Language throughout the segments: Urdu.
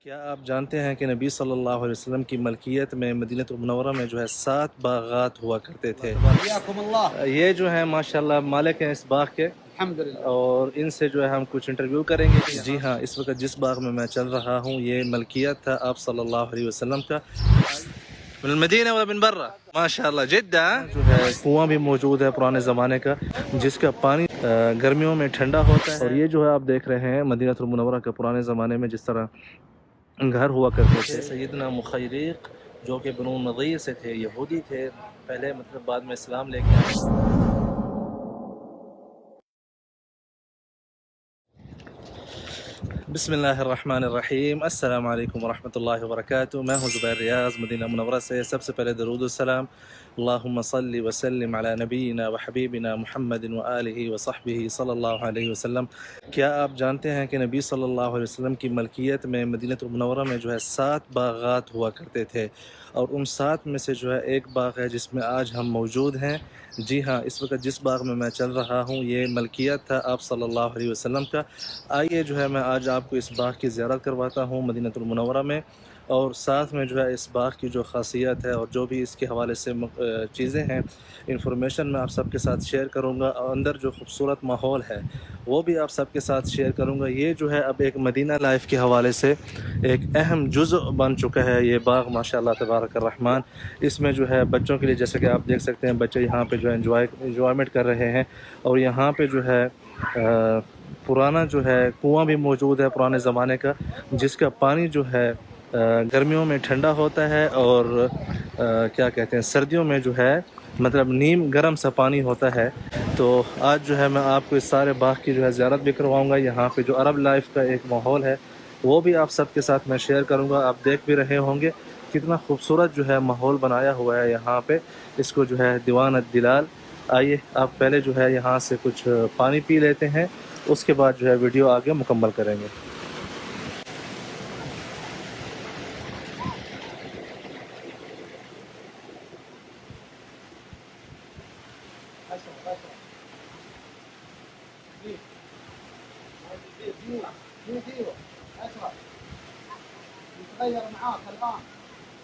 کیا آپ جانتے ہیں کہ نبی صلی اللہ علیہ وسلم کی ملکیت میں مدینہ المنورہ میں جو ہے 7 باغات ہوا کرتے تھے۔ حیاکم اللہ۔ یہ جو ہے ماشاءاللہ مالک ہیں اس باغ کے، الحمدللہ۔ اور ان سے جو ہے ہم کچھ انٹرویو کریں گے۔ جی ہاں، اس وقت جس باغ میں چل رہا ہوں یہ ملکیت تھا آپ صلی اللہ علیہ وسلم کا۔ من المدینہ و من برا ماشاءاللہ جدہ جو ہے کنواں بھی موجود ہے پرانے زمانے کا، جس کا پانی گرمیوں میں ٹھنڈا ہوتا ہے۔ اور یہ جو ہے آپ دیکھ رہے ہیں مدینہ المنورہ کا پرانے زمانے میں جس طرح گھر ہوا کرتے تھے۔ سیدنا مخیریق جو کہ بنو نضیر سے تھے، یہودی تھے پہلے، مطلب بعد میں اسلام لے کے آئے۔ بسم اللہ الرحمن الرحیم، السلام علیکم ورحمۃ اللہ وبرکاتہ۔ میں ہوں زبیر ریاض مدینہ منورہ سے۔ سب سے پہلے درود السلام، اللہم صلی وسلم علی نبینا و حبیبنا محمد و آلہ و صحبہ صلی اللہ علیہ وسلم۔ کیا آپ جانتے ہیں کہ نبی صلی اللہ علیہ وسلم کی ملکیت میں مدینہ المنورہ میں جو ہے 7 باغات ہوا کرتے تھے، اور ان 7 میں سے جو ہے ایک باغ ہے جس میں آج ہم موجود ہیں۔ جی ہاں، اس وقت جس باغ میں چل رہا ہوں یہ ملکیت تھا آپ صلی اللہ علیہ وسلم کا۔ آئیے جو ہے میں آج آپ کو اس باغ کی زیارت کرواتا ہوں مدینہ المنورہ میں، اور ساتھ میں جو ہے اس باغ کی جو خاصیت ہے اور جو بھی اس کے حوالے سے چیزیں ہیں، انفارمیشن میں آپ سب کے ساتھ شیئر کروں گا، اور اندر جو خوبصورت ماحول ہے وہ بھی آپ سب کے ساتھ شیئر کروں گا۔ یہ جو ہے اب ایک مدینہ لائف کے حوالے سے ایک اہم جزء بن چکا ہے یہ باغ، ماشاءاللہ تبارک الرحمن۔ اس میں جو ہے بچوں کے لیے، جیسے کہ آپ دیکھ سکتے ہیں، بچے یہاں پہ جو ہے انجوائمنٹ کر رہے ہیں، اور یہاں پہ جو ہے پرانا جو ہے کنواں بھی موجود ہے پرانے زمانے کا، جس کا پانی جو ہے گرمیوں میں ٹھنڈا ہوتا ہے، اور کیا کہتے ہیں سردیوں میں جو ہے مطلب نیم گرم سا پانی ہوتا ہے۔ تو آج جو ہے میں آپ کو اس سارے باغ کی جو ہے زیارت بھی کرواؤں گا۔ یہاں پہ جو عرب لائف کا ایک ماحول ہے وہ بھی آپ سب کے ساتھ میں شیئر کروں گا۔ آپ دیکھ بھی رہے ہوں گے کتنا خوبصورت جو ہے ماحول بنایا ہوا ہے یہاں پہ، اس کو جو ہے دیوان الدلال۔ آئیے آپ پہلے جو ہے یہاں سے کچھ پانی پی لیتے ہیں، اس کے بعد جو ہے ویڈیو آگے مکمل کریں گے۔ يتغير معاك الآن،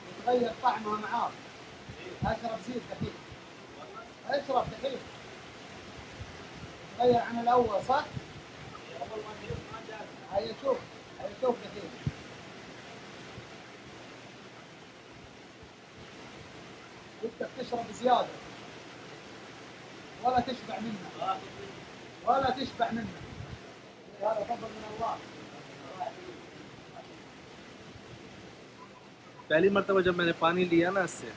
يتغير طعمها معاك. اشرب زيت كثير، اشرب كثير، يتغير عن الأول صح؟ هيا شوف، هيا شوف كثير. بدك تشرب زيادة ولا تشبع منه، ولا تشبع منه. هذا فضل من الله. پہلی مرتبہ جب میں نے پانی لیا نا اس سے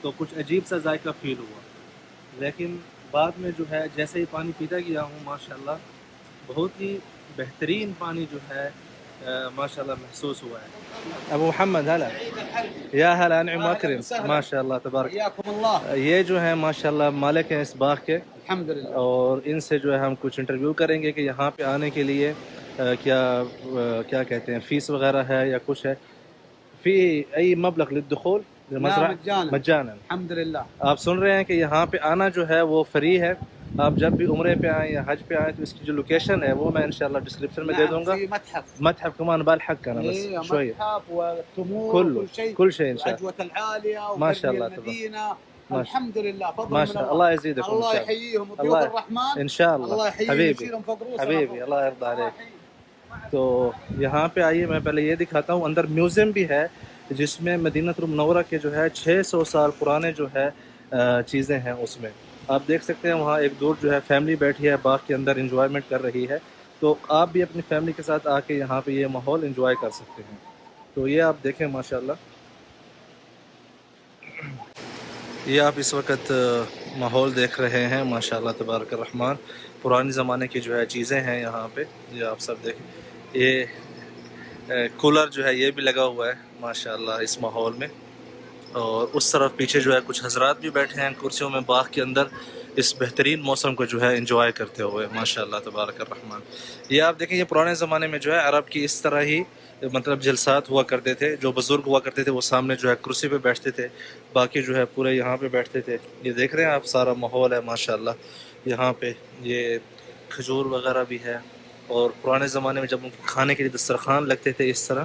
تو کچھ عجیب سا ذائقہ فیل ہوا، لیکن بعد میں جو ہے جیسے ہی پانی پیتا گیا ہوں ماشاءاللہ بہت ہی بہترین پانی جو ہے ماشاءاللہ محسوس ہوا ہے۔ ابو محمد ہلا، یا ہلا، انعم واکرم، ماشاءاللہ تبارک۔ حیاکم اللہ۔ یہ جو ہے ماشاءاللہ مالک ہیں اس باغ کے، الحمدللہ۔ اور ان سے جو ہے ہم کچھ انٹرویو کریں گے کہ یہاں پہ آنے کے لیے کیا کہتے ہیں فیس وغیرہ ہے یا کچھ ہے، فی ای مبلغ للدخول نعم مجانا، مجانا۔ الحمدللہ۔ آپ سن رہے ہیں کہ یہاں پہ آنا جو ہے وہ فری ہے۔ آپ جب بھی عمرے پہ آئیں یا حج پہ آئیں تو اس کی جو لوکیشن ہے وہ میں انشاءاللہ ڈسکرپشن میں دے دوں گا۔ في متحف، متحف كمان بالحق انا بس شويه متحف وتمور كله كل شيء ان شاء الله. العجوة العالية ما شاء وبرية الله تبارك. المدينة. ما شاء الحمد لله، فضل ما من شاء الله. الله يزيدكم الله ان شاء الله. يحييهم وضيوف الله الرحمن ان شاء الله. الله يحييهم حبيبي ويشيلهم فوق روسنا. حبيبي الله يرضى عليك. تو یہاں پہ آئیے، میں پہلے یہ دکھاتا ہوں۔ اندر میوزیم بھی ہے جس میں مدینہ المنورہ کے جو ہے 600 سال پرانے جو ہے چیزیں ہیں اس میں آپ دیکھ سکتے ہیں۔ وہاں ایک دور جو ہے فیملی بیٹھی ہے باغ کے اندر، انجوائمنٹ کر رہی ہے، تو آپ بھی اپنی فیملی کے ساتھ آ کے یہاں پہ یہ ماحول انجوائے کر سکتے ہیں۔ تو یہ آپ دیکھیں ماشاءاللہ، یہ آپ اس وقت ماحول دیکھ رہے ہیں ماشاءاللہ تبارک الرحمن۔ پرانے زمانے کی جو ہے چیزیں ہیں یہاں پہ، یہ آپ سب دیکھیں۔ یہ کولر جو ہے یہ بھی لگا ہوا ہے ماشاءاللہ اس ماحول میں، اور اس طرف پیچھے جو ہے کچھ حضرات بھی بیٹھے ہیں کرسیوں میں باغ کے اندر، اس بہترین موسم کو جو ہے انجوائے کرتے ہوئے ماشاءاللہ تبارک الرحمن۔ یہ آپ دیکھیں، یہ پرانے زمانے میں جو ہے عرب کی اس طرح ہی مطلب جلسات ہوا کرتے تھے۔ جو بزرگ ہوا کرتے تھے وہ سامنے جو ہے کرسی پہ بیٹھتے تھے، باقی جو ہے پورے یہاں پہ بیٹھتے تھے۔ یہ دیکھ رہے ہیں آپ سارا ماحول ہے ماشاءاللہ یہاں پہ۔ یہ کھجور وغیرہ بھی ہے، اور پرانے زمانے میں جب ان کو کھانے کے لیے دسترخوان لگتے تھے اس طرح،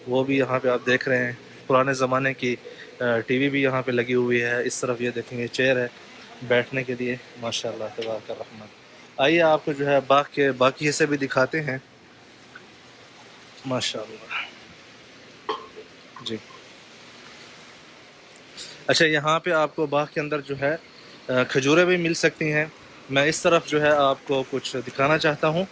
وہ بھی یہاں پہ آپ دیکھ رہے ہیں، پرانے زمانے کی ٹی وی بھی یہاں پہ لگی ہوئی ہے. اس طرف یہ دیکھیں گے چیئر ہے بیٹھنے کے لیے. ماشاء اللہ تبارک الرحمن. آئیے آپ کو جو ہے باغ کے باقی حصے بھی دکھاتے ہیں. ماشاء اللہ. جی اچھا، یہاں پہ آپ کو باغ کے اندر جو ہے کھجوریں بھی مل سکتی ہیں. میں اس طرف جو ہے آپ کو کچھ دکھانا چاہتا ہوں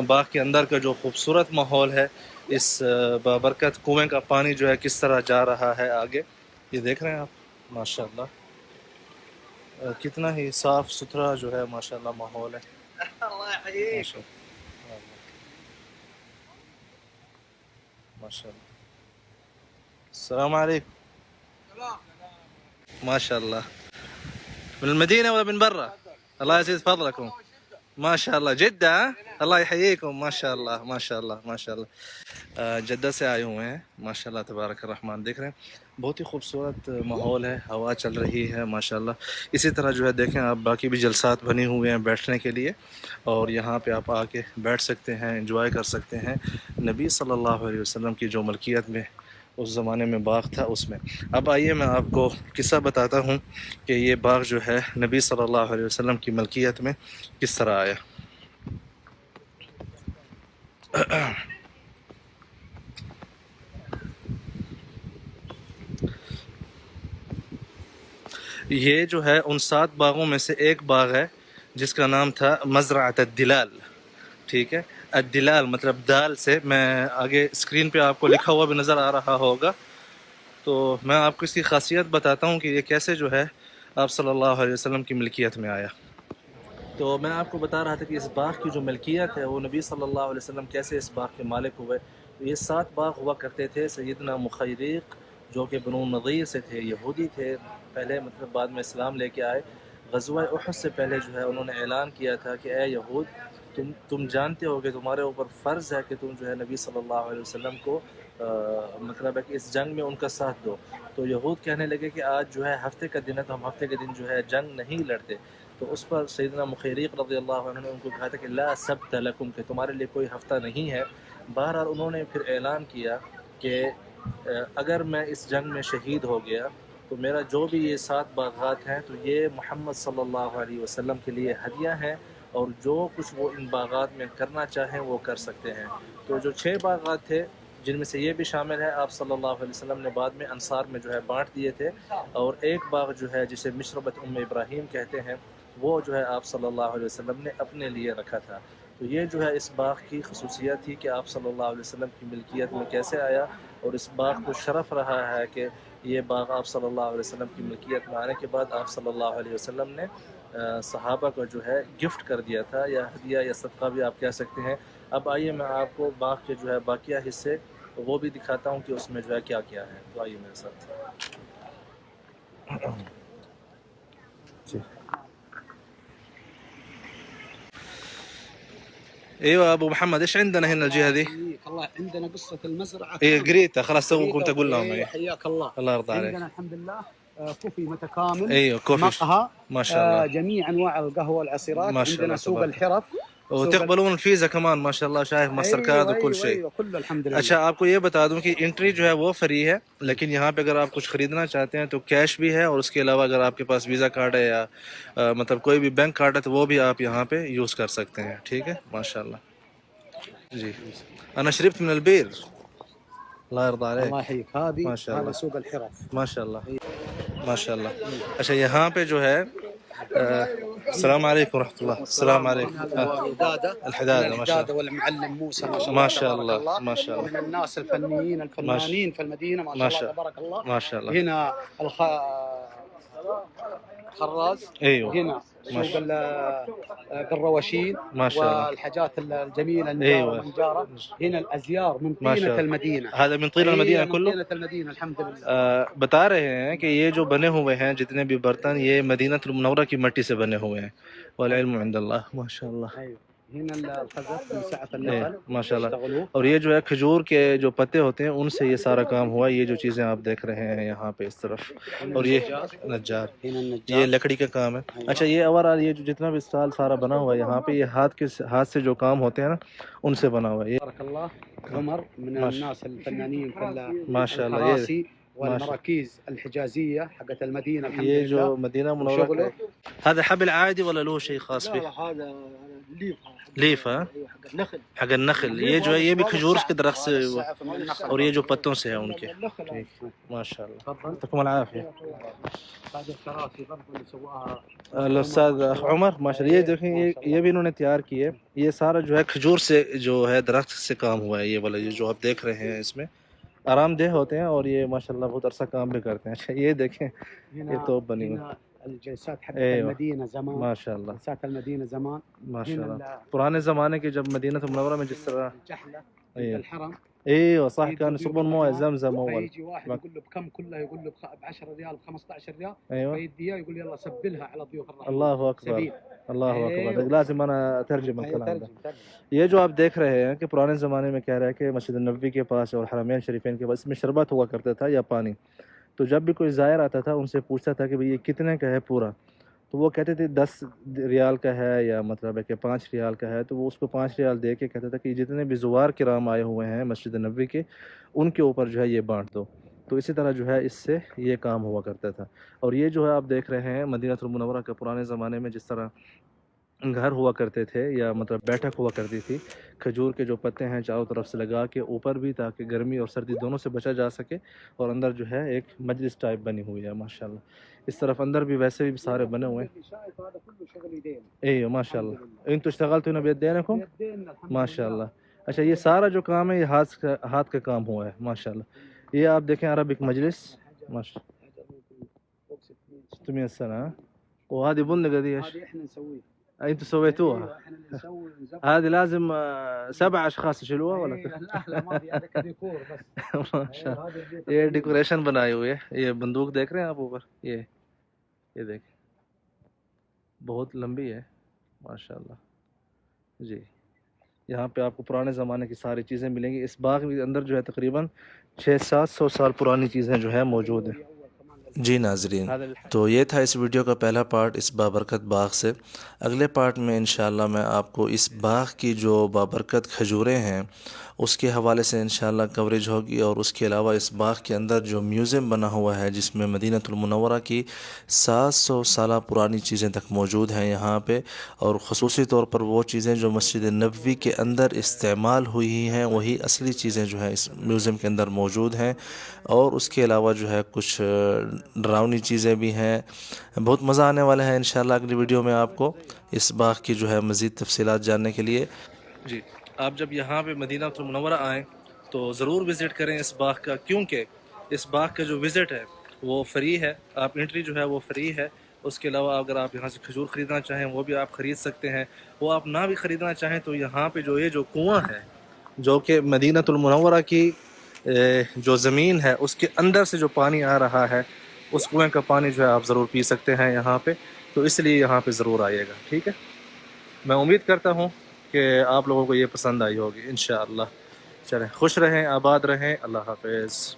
باغ کے اندر کا جو خوبصورت ماحول ہے. اس بابرکت کنویں کا پانی جو ہے کس طرح جا رہا ہے آگے، یہ دیکھ رہے ہیں آپ. ماشاء اللہ کتنا ہی صاف ستھرا جو ہے ماشاء اللہ ماحول ہے. الله يحييك. ماشاء اللہ ماشاء اللہ. السلام علیکم. ما شاء الله. من المدينة ولا من برا؟ الله يزيد فضلكم. ما شاء الله. جدة ها؟ الله يحييكم. ما شاء الله ما شاء الله ما شاء الله. جدہ سے آئے ہوئے ہیں. ماشاء اللہ تبارک الرحمن. دیکھ رہے ہیں بہت ہی خوبصورت ماحول ہے، ہوا چل رہی ہے ماشاء اللہ. اسی طرح جو ہے دیکھیں آپ باقی بھی جلسات بنے ہوئے ہیں بیٹھنے کے لیے، اور یہاں پہ آپ آ کے بیٹھ سکتے ہیں، انجوائے کر سکتے ہیں نبی صلی اللہ علیہ وسلم کی جو ملکیت میں اس زمانے میں باغ تھا اس میں. اب آئیے میں آپ کو قصہ بتاتا ہوں کہ یہ باغ جو ہے نبی صلی اللہ علیہ وسلم کی ملکیت میں کس طرح آیا. یہ جو ہے ان 7 باغوں میں سے ایک باغ ہے جس کا نام تھا مزرعۃ الدلال. ٹھیک ہے، الدلال مطلب دال سے. میں آگے اسکرین پہ آپ کو لکھا ہوا بھی نظر آ رہا ہوگا، تو میں آپ کو اس کی خاصیت بتاتا ہوں کہ یہ کیسے جو ہے آپ صلی اللہ علیہ وسلم کی ملکیت میں آیا. تو میں آپ کو بتا رہا تھا کہ اس باغ کی جو ملکیت ہے وہ نبی صلی اللہ علیہ وسلم کیسے اس باغ کے مالک ہوئے. تو یہ 7 باغ ہوا کرتے تھے. سیدنا مخیریق جو کہ بنو نضیر سے تھے، یہودی تھے پہلے، مطلب بعد میں اسلام لے کے آئے. غزوہ احد سے پہلے جو ہے انہوں نے اعلان کیا تھا کہ اے یہود، تم جانتے ہو کہ تمہارے اوپر فرض ہے کہ تم جو ہے نبی صلی اللہ علیہ وسلم کو مطلب ہے کہ اس جنگ میں ان کا ساتھ دو. تو یہود کہنے لگے کہ آج جو ہے ہفتے کا دن ہے تو ہم ہفتے کے دن جو ہے جنگ نہیں لڑتے. تو اس پر سیدنا مخیریق رضی اللہ عنہ نے ان کو کہا تھا کہ لا سبت لکم، کہ تمہارے لیے کوئی ہفتہ نہیں ہے. بہرحال انہوں نے پھر اعلان کیا کہ اگر میں اس جنگ میں شہید ہو گیا تو میرا جو بھی یہ 7 باغات ہیں تو یہ محمد صلی اللہ علیہ وسلم کے لیے ہدیہ ہیں، اور جو کچھ وہ ان باغات میں کرنا چاہیں وہ کر سکتے ہیں. تو جو 6 باغات تھے جن میں سے یہ بھی شامل ہے، آپ صلی اللہ علیہ وسلم نے بعد میں انصار میں جو ہے بانٹ دیے تھے. اور ایک باغ جو ہے جسے مشربت ابراہیم کہتے ہیں، وہ جو ہے آپ صلی اللہ علیہ وسلم نے اپنے لیے رکھا تھا. تو یہ جو ہے اس باغ کی خصوصیت تھی کہ آپ صلی اللہ علیہ وسلم کی ملکیت میں کیسے آیا، اور اس باغ کو شرف رہا ہے کہ یہ باغ آپ صلی اللہ علیہ وسلم کی ملکیت میں آنے کے بعد آپ صلی اللہ علیہ وسلم نے صحابہ کو جو ہے گفٹ کر دیا تھا، یا ہدیہ یا صدقہ بھی آپ کہہ سکتے ہیں. اب آئیے میں آپ کو باغ کے جو ہے باقیہ حصے وہ بھی دکھاتا ہوں کہ اس میں جو ہے کیا کیا ہے. تو آئیے میرے ساتھ. جی ايوه ابو محمد، ايش عندنا هنا الجهه دي؟ يحييك الله. عندنا قصة المزرعة. ايه قريتها خلاص، تو كنت اقول لهم. أيوة، حياك الله. الله يرضى عليك. عندنا الحمد لله كوفي متكامل. ايوه كوفي مقهى. ما شاء الله. جميع انواع القهوة والعصيرات. ما شاء الله عندنا سوق تبارك. الحرف. وتقبلون الفيزا كمان ما شاء الله، شايف ماستر کارڈ اور كل شيء. ايوه كله الحمد لله. اچھا آپ کو یہ بتا دوں کہ انٹری جو ہے وہ فری ہے، لیکن یہاں پہ اگر آپ کچھ خریدنا چاہتے ہیں تو کیش بھی ہے، اور اس کے علاوہ اگر آپ کے پاس ویزا کارڈ ہے یا مطلب کوئی بھی بینک کارڈ ہے تو وہ بھی آپ یہاں پہ یوز کر سکتے ہیں. ٹھیک ہے ماشاء اللہ. جی انا شربت من البير. الله يرضى عليك. الله يحييك. هذه ما شاء الله. هذا سوق الحرف. ما شاء الله ما شاء الله. اچھا یہاں پہ جو ہے السلام علیکم ورحمۃ اللہ. السلام علیکم. الحدادة ما شاء الحدادة والمعلم موسى ما شاء الله. ما شاء الله ما شاء الله. من الناس الفنيين الفنانين في المدينة ما شاء الله تبارك الله. ما شاء الله. هنا خراز. ايوه هنا سوق القرواشين ما شاء الله. والحاجات الجميلة النجارة. أيوة. والنجارة. هنا الأزيار من ما شاء طينة الله. المدينة. هذا من طين المدینہ من كله. طينة المدينة الحمد لله. بتا رہے ہیں کہ یہ جو بنے ہوئے ہیں جتنے بھی برتن، یہ مدینہ المنورہ کی مٹی سے بنے ہوئے ہیں. والعلم عند اللہ. ما شاء اللہ. أيوة. هنا الخزف من ساعة اے النقل ماشاء اللہ. اشتغلوا. اور یہ جو ہے کھجور کے جو پتے ہوتے ہیں ان سے یہ سارا کام ہوا. یہ جو چیزیں آپ دیکھ رہے ہیں یہاں پہ اس طرف, اور یہ نجار, هنا یہ النجار. لکڑی کا کام ہے. اچھا یہ اوور یہ جو جتنا بھی اسٹال سارا بنا ہوا ہے یہاں پہ, یہ ہاتھ سے جو کام ہوتے ہیں نا ان سے بنا ہوا ہے. بارك الله. عمر من الناس الفنانين في ماشاء اللہ. الكراسي والمراكيز الحجازية حقت المدينة الحمد یہ جو لله. مدینہ منورہ کا وشغله. هذا حبل عادي ولا له شيء خاص لا فيه؟ لا هذا ليف. لیف ہے أيوة حق النخل. حق النخل. یہ جو ہے یہ بھی کھجور کے درخت سے هذا السعف من النخل. اور یہ جو پتوں سے ہے ان کے. النخل. ٹھیک ماشاء اللہ. تفضل. تکم العافیہ. هذه الكراسي برضه اللي سواها الاستاذ عمر ماشاء اللہ. یہ دیکھیں یہ بھی انہوں نے تیار کی ہے. یہ سارا جو ہے کھجور سے جو ہے درخت سے کام ہوا ہے. یہ والا یہ جو آپ دیکھ رہے ہیں اس میں آرام دہ ہوتے ہیں اور یہ ماشاء اللہ بہت عرصہ کام بھی کرتے ہیں. اچھا یہ دیکھیں یہ تو بنی ہوئی هنا الجلسات حق أيوة. المدينة زمان. ماشاء اللہ جلسات المدينة زمان. ماشاء هنا اللہ. پرانے زمانے کے جب مدینہ منورہ میں جس طرح الجحلة أيوة. الحرم. ايوه صح كانوا يصبون مويه زمزم اول. فيجي واحد يقول له بكم كلها, يقول له ب 10 ريال ب 15 ريال. ايوه فيدي اياه يقول يلا سبلها على ضيوف الرحمن. الله اكبر سبيل. الله اكبر. لازم انا اترجم الكلام ده. ترجم. یہ جو آپ دیکھ رہے ہیں کہ پرانے زمانے میں کہہ رہا ہے کہ مسجد النبوی کے پاس اور حرمین شریفین کے پاس اس میں شربت ہوا کرتا تھا یا پانی. تو جب بھی کوئی زائر آتا تھا ان سے پوچھتا تھا کہ بھئی یہ کتنے کا ہے پورا, تو وہ کہتے تھے 10 ریال کا ہے یا مطلب ہے کہ 5 ریال کا ہے. تو وہ اس کو 5 ریال دے کے کہتا تھا کہ جتنے بھی زوار کرام آئے ہوئے ہیں مسجد نبوی کے ان کے اوپر جو ہے یہ بانٹ دو. تو اسی طرح جو ہے اس سے یہ کام ہوا کرتا تھا. اور یہ جو ہے آپ دیکھ رہے ہیں مدینہ المنورہ کا پرانے زمانے میں جس طرح گھر ہوا کرتے تھے یا مطلب بیٹھک ہوا کرتی تھی, کھجور کے جو پتے ہیں چاروں طرف سے لگا کے اوپر بھی, تاکہ گرمی اور سردی دونوں سے بچا جا سکے, اور اندر جو ہے ایک مجلس ٹائپ بنی ہوئی ہے ماشاء اللہ. اس طرف اندر بھی ویسے بھی سارے بنے ہوئے ہیں. هذا كله شغل يدين. ايوه ما شاء الله. انتوا اشتغلتوا هنا بيدينكم بيدينا الحمد ما شاء الله. اچھا یہ سارا جو کام ہے یہ ہاتھ کا کام ہوا ہے ماشاء اللہ. یہ آپ دیکھیں عربک مجلس ماشاء فوق 600 سنة. وهذه بندقة دي ايش؟ هذه احنا نسويها. انتوا سويتوها؟ أيوة، احنا اللي نسوي ونزبط. هذه لازم 7 اشخاص يشيلوها ولا إيه، لا لا ما في هذا ديكور بس. ما شاء اللہ. هذا البيت یہ ڈیکوریشن بنائی ہوئی ہے. یہ بندوق دیکھ رہے ہیں آپ اوپر, یہ دیکھ بہت لمبی ہے ماشاء اللہ جی. یہاں پہ آپ کو پرانے زمانے کی ساری چیزیں ملیں گی. اس باغ کے اندر جو ہے تقریباً 600-700 سال پرانی چیزیں جو ہے موجود ہیں. جی ناظرین, تو یہ تھا اس ویڈیو کا پہلا پارٹ اس بابرکت باغ سے. اگلے پارٹ میں انشاءاللہ میں آپ کو اس باغ کی جو بابرکت کھجوریں ہیں اس کے حوالے سے انشاءاللہ کوریج ہوگی, اور اس کے علاوہ اس باغ کے اندر جو میوزیم بنا ہوا ہے جس میں مدینہ المنورہ کی 700 سالہ پرانی چیزیں تک موجود ہیں یہاں پہ, اور خصوصی طور پر وہ چیزیں جو مسجد نبوی کے اندر استعمال ہوئی ہیں وہی اصلی چیزیں جو ہیں اس میوزیم کے اندر موجود ہیں. اور اس کے علاوہ جو ہے کچھ ڈراؤنی چیزیں بھی ہیں. بہت مزہ آنے والا ہے انشاءاللہ اگلی ویڈیو میں آپ کو اس باغ کی جو ہے مزید تفصیلات جاننے کے لیے. جی آپ جب یہاں پہ مدینہ المنورہ آئیں تو ضرور وزٹ کریں اس باغ کا, کیونکہ اس باغ کا جو وزٹ ہے وہ فری ہے. آپ انٹری جو ہے وہ فری ہے. اس کے علاوہ اگر آپ یہاں سے کھجور خریدنا چاہیں وہ بھی آپ خرید سکتے ہیں. وہ آپ نہ بھی خریدنا چاہیں تو یہاں پہ جو یہ جو کنواں ہے جو کہ مدینہ المنورہ کی جو زمین ہے اس کے اندر سے جو پانی آ رہا ہے اس کنویں کا پانی جو ہے آپ ضرور پی سکتے ہیں یہاں پہ. تو اس لیے یہاں پہ ضرور آئیے گا. ٹھیک ہے, میں امید کرتا ہوں کہ آپ لوگوں کو یہ پسند آئی ہوگی انشاءاللہ. چلیں خوش رہیں, آباد رہیں, اللہ حافظ.